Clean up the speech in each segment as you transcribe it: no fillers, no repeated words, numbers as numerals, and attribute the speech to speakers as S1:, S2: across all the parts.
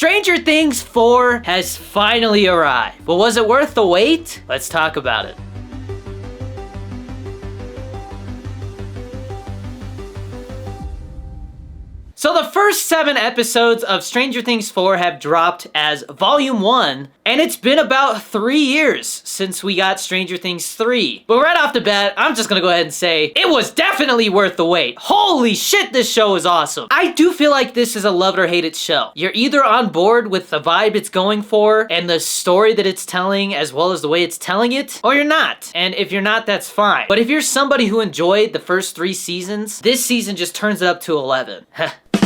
S1: Stranger Things 4 has finally arrived. But was it worth the wait? Let's talk about it. So the first 7 episodes of Stranger Things 4 have dropped as Volume 1, and it's been about 3 years since we got Stranger Things 3. But right off the bat, I'm just gonna go ahead and say, it was definitely worth the wait. Holy shit, this show is awesome. I do feel like this is a love it or hate it show. You're either on board with the vibe it's going for, and the story that it's telling, as well as the way it's telling it, or you're not. And if you're not, that's fine. But if you're somebody who enjoyed the first 3 seasons, this season just turns it up to 11.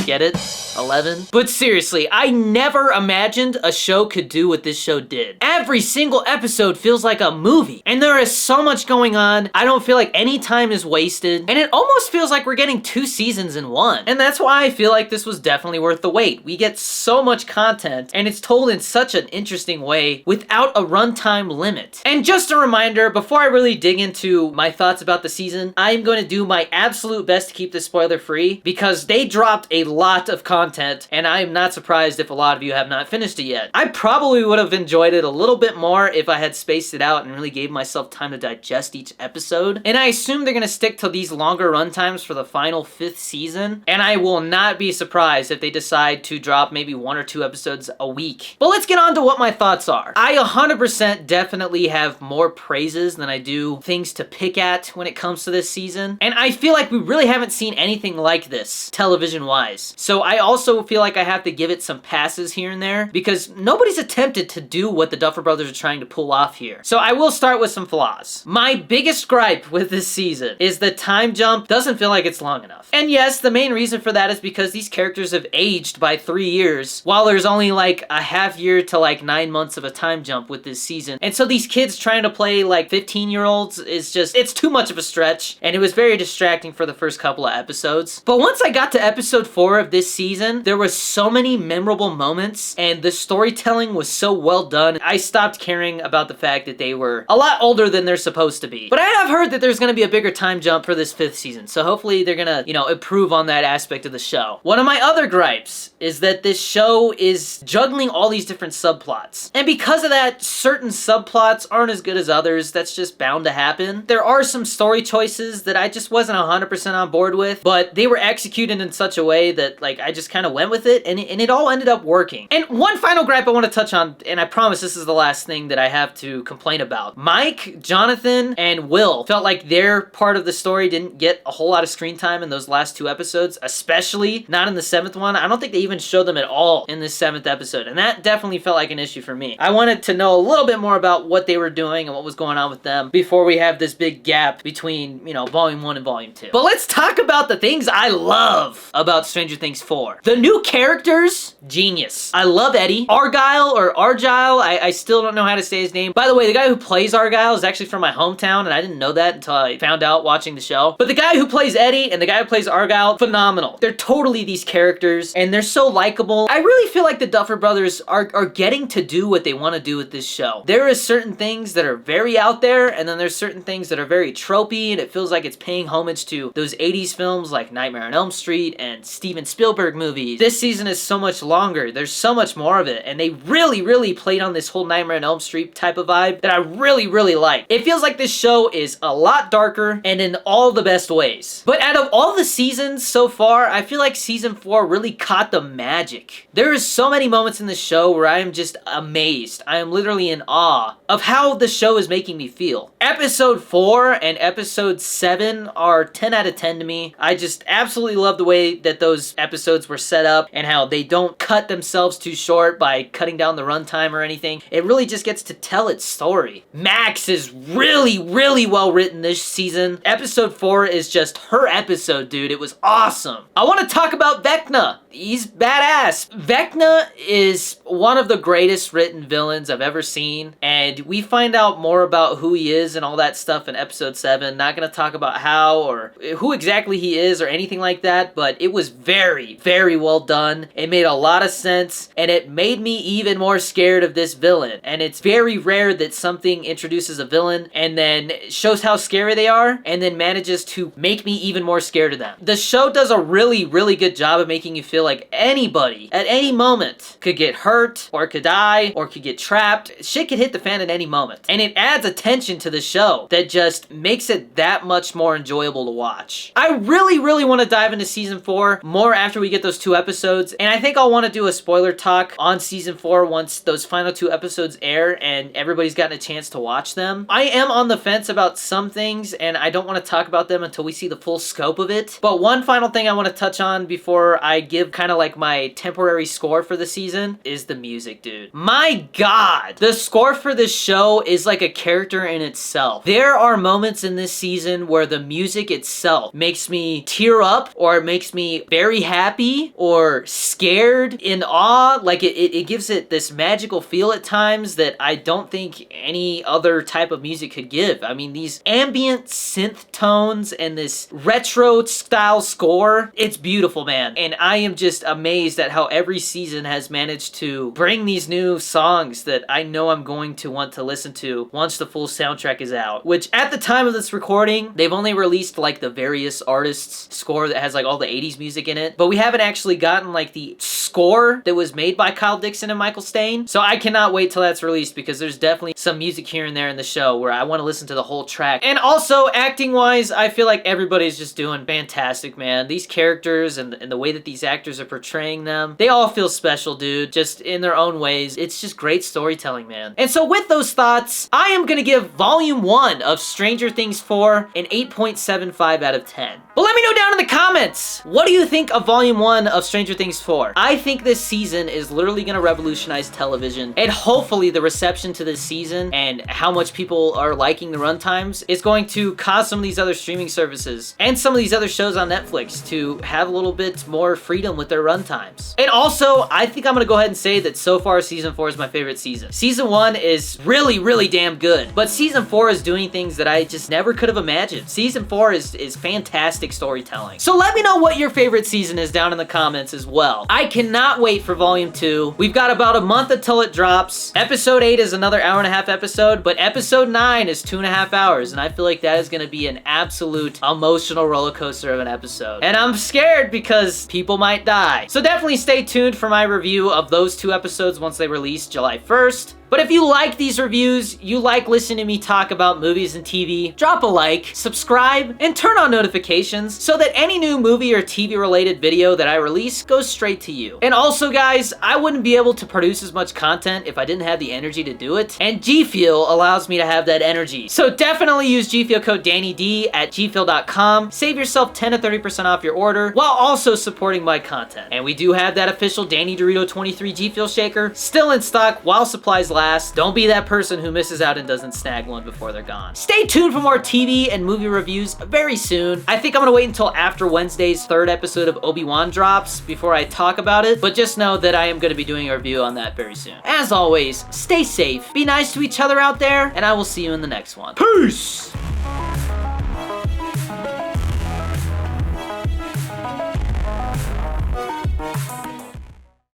S1: Get it? 11? But seriously, I never imagined a show could do what this show did. Every single episode feels like a movie, and there is so much going on. I don't feel like any time is wasted, and it almost feels like we're getting 2 seasons in one. And that's why I feel like this was definitely worth the wait. We get so much content, and it's told in such an interesting way without a runtime limit. And just a reminder, before I really dig into my thoughts about the season, I'm going to do my absolute best to keep this spoiler free, because they dropped a lot of content, and I'm not surprised if a lot of you have not finished it yet. I probably would have enjoyed it a little bit more if I had spaced it out and really gave myself time to digest each episode. And I assume they're gonna stick to these longer runtimes for the final 5th season, and I will not be surprised if they decide to drop maybe 1 or 2 episodes a week. But let's get on to what my thoughts are. I 100% definitely have more praises than I do things to pick at when it comes to this season, and I feel like we really haven't seen anything like this television-wise. So I also feel like I have to give it some passes here and there, because nobody's attempted to do what the Duffer Brothers are trying to pull off here. So I will start with some flaws. My biggest gripe with this season is the time jump doesn't feel like it's long enough. And yes, the main reason for that is because these characters have aged by 3 years, while there's only like a half year to like 9 months of a time jump with this season. And so these kids trying to play like 15-year-olds is just, it's too much of a stretch, and it was very distracting for the first couple of episodes. But once I got to episode 4 of this season, there were so many memorable moments, and the storytelling was so well done, I stopped caring about the fact that they were a lot older than they're supposed to be. But I have heard that there's gonna be a bigger time jump for this 5th season, so hopefully they're gonna, improve on that aspect of the show. One of my other gripes is that this show is juggling all these different subplots. And because of that, certain subplots aren't as good as others. That's just bound to happen. There are some story choices that I just wasn't 100% on board with, but they were executed in such a way that like I just kind of went with it, and it all ended up working. And one final gripe I want to touch on, and I promise this is the last thing that I have to complain about. Mike, Jonathan, and Will felt like their part of the story didn't get a whole lot of screen time in those last 2 episodes, especially not in the 7th one. I don't think they even showed them at all in this 7th episode, and that definitely felt like an issue for me. I wanted to know a little bit more about what they were doing and what was going on with them before we have this big gap between, Volume 1 and Volume 2. But let's talk about the things I love about Stranger Things 4. The new characters, genius. I love Eddie. Argyle or Argyle, I still don't know how to say his name. By the way, the guy who plays Argyle is actually from my hometown, and I didn't know that until I found out watching the show. But the guy who plays Eddie and the guy who plays Argyle, phenomenal. They're totally these characters, and they're so likable. I really feel like the Duffer Brothers are getting to do what they want to do with this show. There is certain things that are very out there, and then there's certain things that are very tropey, and it feels like it's paying homage to those 80s films like Nightmare on Elm Street and Steven Spielberg movies. This season is so much longer. There's so much more of it, and they really played on this whole Nightmare on Elm Street type of vibe that I really like. It feels like this show is a lot darker and in all the best ways. But out of all the seasons so far, I feel like season 4 really caught the magic. There is so many moments in the show where I am just amazed. I am literally in awe of how the show is making me feel. Episode 4 and episode 7 are 10 out of 10 to me. I just absolutely love the way that those episodes were set up and how they don't cut themselves too short by cutting down the runtime or anything. It really just gets to tell its story. Max is really well written this season. Episode 4 is just her episode, dude. It was awesome. I want to talk about Vecna. He's badass. Vecna is one of the greatest written villains I've ever seen, and we find out more about who he is and all that stuff in episode 7. Not gonna talk about how or who exactly he is or anything like that, but it was very very, very well done. It made a lot of sense, and it made me even more scared of this villain. And it's very rare that something introduces a villain and then shows how scary they are, and then manages to make me even more scared of them. The show does a really, really good job of making you feel like anybody, at any moment, could get hurt, or could die, or could get trapped. Shit could hit the fan at any moment. And it adds a tension to the show that just makes it that much more enjoyable to watch. I really, really want to dive into season 4 more after we get those 2 episodes, and I think I'll want to do a spoiler talk on season 4 once those final 2 episodes air and everybody's gotten a chance to watch them. I am on the fence about some things, and I don't want to talk about them until we see the full scope of it. But one final thing I want to touch on before I give kind of like my temporary score for the season is the music, dude. My God! The score for this show is like a character in itself. There are moments in this season where the music itself makes me tear up, or it makes me very happy, or scared, in awe. Like it gives it this magical feel at times that I don't think any other type of music could give. I mean, these ambient synth tones and this retro style score, it's beautiful, man. And I am just amazed at how every season has managed to bring these new songs that I know I'm going to want to listen to once the full soundtrack is out. Which, at the time of this recording, they've only released like the various artists' score that has like all the 80s music in it, but we haven't actually gotten like the score that was made by Kyle Dixon and Michael Staine. So I cannot wait till that's released, because there's definitely some music here and there in the show where I want to listen to the whole track. And also, acting wise, I feel like everybody's just doing fantastic, man. These characters and the way that these actors are portraying them, they all feel special, dude, just in their own ways. It's just great storytelling, man. And so with those thoughts, I am gonna give Volume 1 of Stranger Things 4 an 8.75 out of 10. But let me know down in the comments, what do you think of Volume 1 of Stranger Things 4? I think this season is literally gonna revolutionize television, and hopefully the reception to this season and how much people are liking the runtimes is going to cause some of these other streaming services and some of these other shows on Netflix to have a little bit more freedom with their runtimes. And also, I think I'm gonna go ahead and say that so far season 4 is my favorite season. Season 1 is really, really damn good, but season 4 is doing things that I just never could have imagined. Season 4 is fantastic storytelling. So let me know what your favorite season is down in the comments as well. I cannot wait for Volume 2. We've got about a month until it drops. Episode 8 is another hour-and-a-half episode, but episode 9 is 2.5 hours, and I feel like that is gonna be an absolute emotional roller coaster of an episode. And I'm scared because people might die. So definitely stay tuned for my review of those 2 episodes once they release July 1st. But if you like these reviews, you like listening to me talk about movies and TV, drop a like, subscribe, and turn on notifications so that any new movie or TV related video that I release goes straight to you. And also guys, I wouldn't be able to produce as much content if I didn't have the energy to do it, and GFUEL allows me to have that energy. So definitely use GFUEL code DannyD at gfuel.com, save yourself 10 to 30% off your order, while also supporting my content. And we do have that official Danny Dorito 23 GFUEL shaker still in stock while supplies last. Don't be that person who misses out and doesn't snag one before they're gone. Stay tuned for more TV and movie reviews very soon. I think I'm gonna wait until after Wednesday's 3rd episode of Obi-Wan drops before I talk about it, but just know that I am gonna be doing a review on that very soon. As always, stay safe, be nice to each other out there, and I will see you in the next one. Peace!